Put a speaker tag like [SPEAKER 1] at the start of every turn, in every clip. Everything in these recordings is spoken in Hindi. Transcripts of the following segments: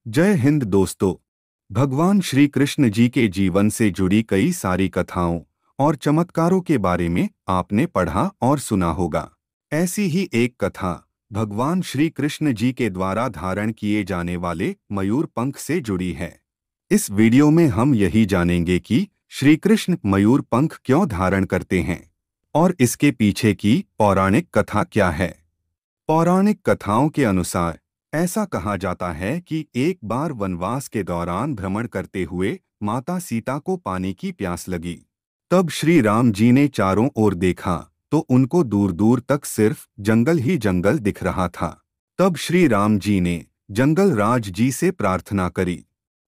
[SPEAKER 1] जय हिंद दोस्तों। भगवान श्री कृष्ण जी के जीवन से जुड़ी कई सारी कथाओं और चमत्कारों के बारे में आपने पढ़ा और सुना होगा। ऐसी ही एक कथा भगवान श्री कृष्ण जी के द्वारा धारण किए जाने वाले मयूर पंख से जुड़ी है। इस वीडियो में हम यही जानेंगे कि श्री कृष्ण मयूर पंख क्यों धारण करते हैं और इसके पीछे की पौराणिक कथा क्या है। पौराणिक कथाओं के अनुसार ऐसा कहा जाता है कि एक बार वनवास के दौरान भ्रमण करते हुए माता सीता को पानी की प्यास लगी। तब श्री राम जी ने चारों ओर देखा तो उनको दूर दूर तक सिर्फ जंगल ही जंगल दिख रहा था। तब श्री राम जी ने जंगल राज जी से प्रार्थना करी।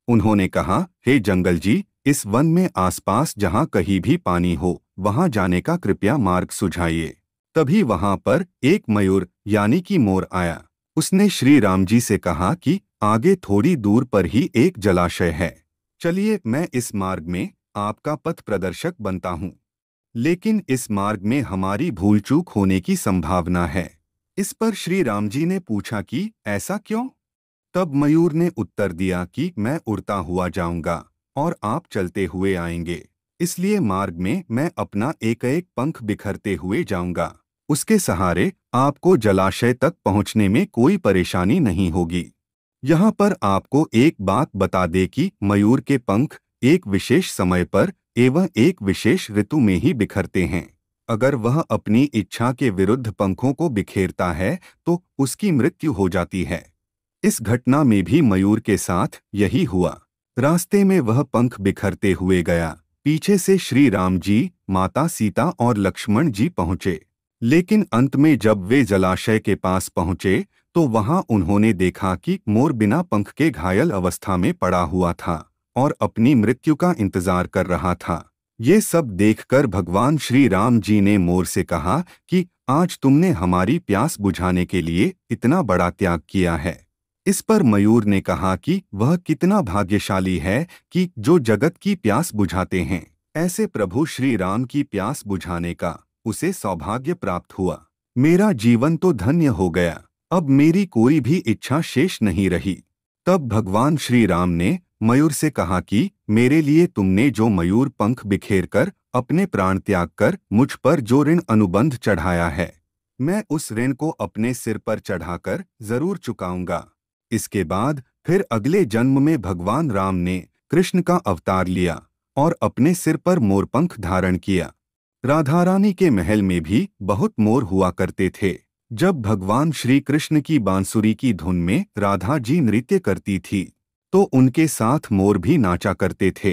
[SPEAKER 1] उन्होंने कहा, हे जंगल जी, इस वन में आसपास जहाँ कहीं भी पानी हो वहाँ जाने का कृपया मार्ग सुझाइए। तभी वहां पर एक मयूर यानी कि मोर आया। उसने श्री राम जी से कहा कि आगे थोड़ी दूर पर ही एक जलाशय है, चलिए मैं इस मार्ग में आपका पथ प्रदर्शक बनता हूँ। लेकिन इस मार्ग में हमारी भूल चूक होने की संभावना है। इस पर श्री राम जी ने पूछा कि ऐसा क्यों? तब मयूर ने उत्तर दिया कि मैं उड़ता हुआ जाऊंगा और आप चलते हुए आएंगे, इसलिए मार्ग में मैं अपना एक एक पंख बिखरते हुए जाऊंगा। उसके सहारे आपको जलाशय तक पहुंचने में कोई परेशानी नहीं होगी। यहाँ पर आपको एक बात बता दे कि मयूर के पंख एक विशेष समय पर एवं एक विशेष ऋतु में ही बिखरते हैं। अगर वह अपनी इच्छा के विरुद्ध पंखों को बिखेरता है तो उसकी मृत्यु हो जाती है। इस घटना में भी मयूर के साथ यही हुआ। रास्ते में वह पंख बिखरते हुए गया। पीछे से श्री राम जी, माता सीता और लक्ष्मण जी पहुंचे। लेकिन अंत में जब वे जलाशय के पास पहुंचे तो वहां उन्होंने देखा कि मोर बिना पंख के घायल अवस्था में पड़ा हुआ था और अपनी मृत्यु का इंतजार कर रहा था। ये सब देखकर भगवान श्री राम जी ने मोर से कहा कि आज तुमने हमारी प्यास बुझाने के लिए इतना बड़ा त्याग किया है। इस पर मयूर ने कहा कि वह कितना भाग्यशाली है कि जो जगत की प्यास बुझाते हैं। ऐसे प्रभु श्री राम की प्यास बुझाने का उसे सौभाग्य प्राप्त हुआ। मेरा जीवन तो धन्य हो गया, अब मेरी कोई भी इच्छा शेष नहीं रही। तब भगवान श्री राम ने मयूर से कहा कि मेरे लिए तुमने जो मयूर पंख बिखेर कर अपने प्राण त्याग कर मुझ पर जो ऋण अनुबंध चढ़ाया है, मैं उस ऋण को अपने सिर पर चढ़ाकर जरूर चुकाऊंगा। इसके बाद फिर अगले जन्म में भगवान राम ने कृष्ण का अवतार लिया और अपने सिर पर मोरपंख धारण किया। राधा रानी के महल में भी बहुत मोर हुआ करते थे। जब भगवान श्री कृष्ण की बांसुरी की धुन में राधा जी नृत्य करती थी तो उनके साथ मोर भी नाचा करते थे।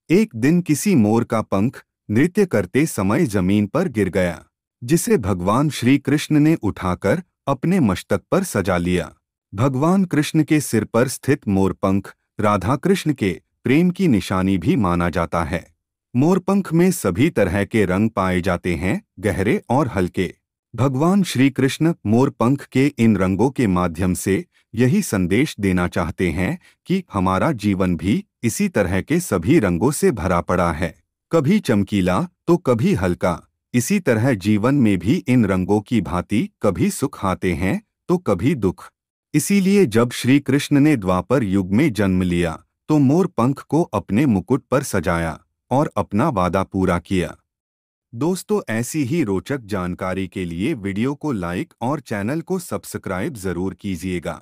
[SPEAKER 1] एक दिन किसी मोर का पंख नृत्य करते समय जमीन पर गिर गया, जिसे भगवान श्री कृष्ण ने उठाकर अपने मस्तक पर सजा लिया। भगवान कृष्ण के सिर पर स्थित मोर पंख राधा कृष्ण के प्रेम की निशानी भी माना जाता है। मोरपंख में सभी तरह के रंग पाए जाते हैं, गहरे और हल्के। भगवान श्री कृष्ण मोरपंख के इन रंगों के माध्यम से यही संदेश देना चाहते हैं कि हमारा जीवन भी इसी तरह के सभी रंगों से भरा पड़ा है, कभी चमकीला तो कभी हल्का। इसी तरह जीवन में भी इन रंगों की भांति कभी सुख आते हैं तो कभी दुख। इसीलिए जब श्री कृष्ण ने द्वापर युग में जन्म लिया तो मोरपंख को अपने मुकुट पर सजाया और अपना वादा पूरा किया। दोस्तों, ऐसी ही रोचक जानकारी के लिए वीडियो को लाइक और चैनल को सब्सक्राइब जरूर कीजिएगा।